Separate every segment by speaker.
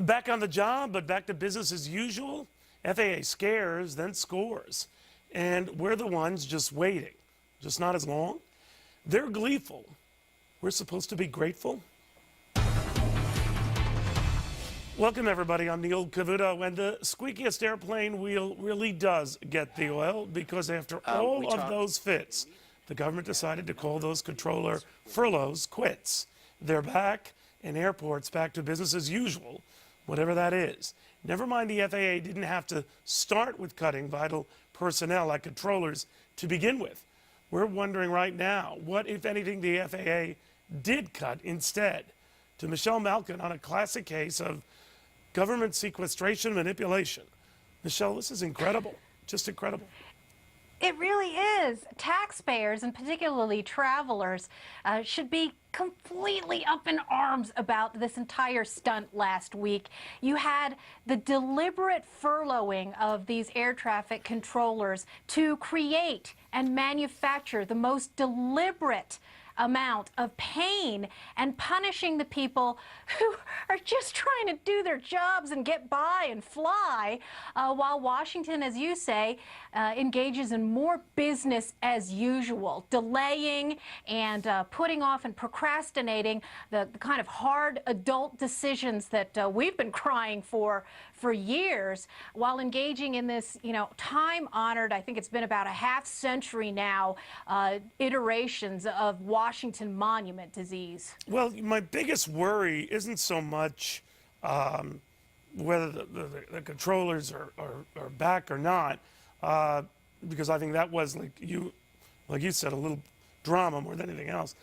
Speaker 1: Back on the job, but back to business as usual. FAA scares, then scores. And we're the ones just waiting, just not as long. They're gleeful. We're supposed to be grateful. Welcome, everybody. I'm Neil Cavuto, and the squeakiest airplane wheel really does get the oil because after all of those fits, the government decided to call those controller furloughs quits. They're back, and airports back to business as usual, whatever that is. Never mind the FAA didn't have to start with cutting vital personnel like controllers to begin with. We're wondering right now, what, if anything, the FAA did cut instead? To Michelle Malkin on a classic case of government sequestration manipulation. Michelle, this is incredible, just incredible.
Speaker 2: It really is. Taxpayers, and particularly travelers, should be completely up in arms about this entire stunt last week. You had the deliberate furloughing of these air traffic controllers to create and manufacture the most deliberate amount of pain and punishing the people who are just trying to do their jobs and get by and fly, while Washington, as you say, engages in more business as usual, delaying and putting off and procrastinating the kind of hard adult decisions that we've been crying for years, while engaging in this, time-honored, I think it's been about a half century now, iterations of Washington monument disease. Well,
Speaker 1: my biggest worry isn't so much whether the controllers are back or not, because I think that was, like you said, a little drama more than anything else.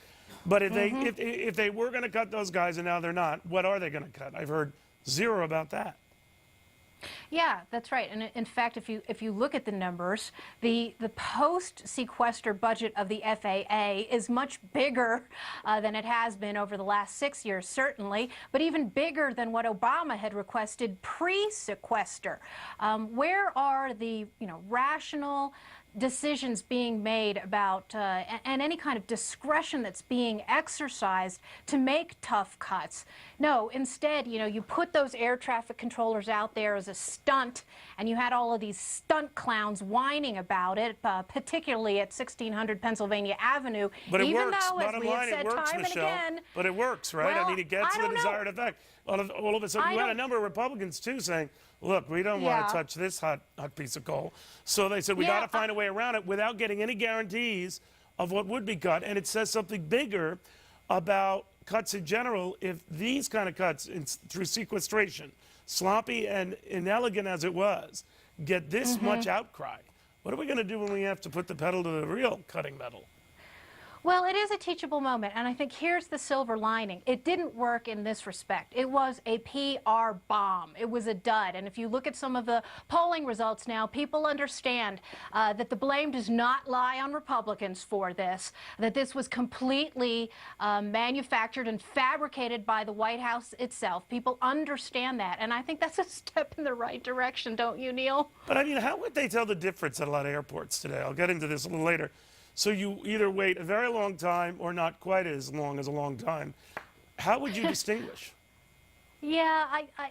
Speaker 1: But if they were going to cut those guys and now they're not, what are they going to cut? I've heard zero about that.
Speaker 2: Yeah, that's right. And in fact, if you look at the numbers, the post-sequester budget of the FAA is much bigger than it has been over the last 6 years, certainly, but even bigger than what Obama had requested pre-sequester. Where are the rational decisions being made about and any kind of discretion that's being exercised to make tough cuts? No, instead, you put those air traffic controllers out there as a stunt, and you had all of these stunt clowns whining about it, particularly at 1600 Pennsylvania Avenue.
Speaker 1: But it
Speaker 2: even
Speaker 1: works.
Speaker 2: though, as
Speaker 1: Bottom
Speaker 2: we
Speaker 1: line,
Speaker 2: have said
Speaker 1: it works,
Speaker 2: time
Speaker 1: Michelle.
Speaker 2: and again,
Speaker 1: but it works, right?
Speaker 2: Well,
Speaker 1: I mean, it gets the desired effect. All of a sudden, you had a number of Republicans, too, saying, look, we don't want to touch this hot piece of coal. So they said, we got to find a way around it without getting any guarantees of what would be cut. And it says something bigger about cuts in general. If these kind of cuts through sequestration, sloppy and inelegant as it was, get this much outcry, what are we going to do when we have to put the pedal to the real cutting metal?
Speaker 2: Well, it is a teachable moment, and I think here's the silver lining. It didn't work in this respect. It was a PR bomb. It was a dud. And if you look at some of the polling results now, people understand that the blame does not lie on Republicans for this, that this was completely manufactured and fabricated by the White House itself. People understand that, and I think that's a step in the right direction, don't you, Neil?
Speaker 1: But I mean, how would they tell the difference at a lot of airports today? I'll get into this a little later. So you either wait a very long time or not quite as long as a long time. How would you distinguish?
Speaker 2: Yeah,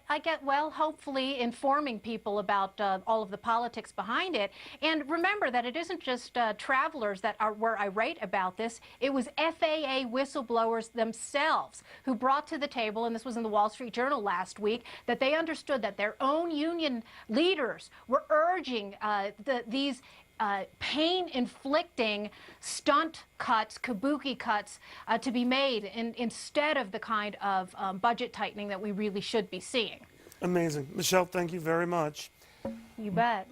Speaker 2: I get, well, hopefully informing people about all of the politics behind it. And remember that it isn't just travelers that were irate about this. It was FAA whistleblowers themselves who brought to the table, and this was in the Wall Street Journal last week, that they understood that their own union leaders were urging these pain-inflicting stunt cuts, kabuki cuts, to be made instead of the kind of budget tightening that we really should be seeing.
Speaker 1: Amazing. Michelle, thank you very much.
Speaker 2: You bet.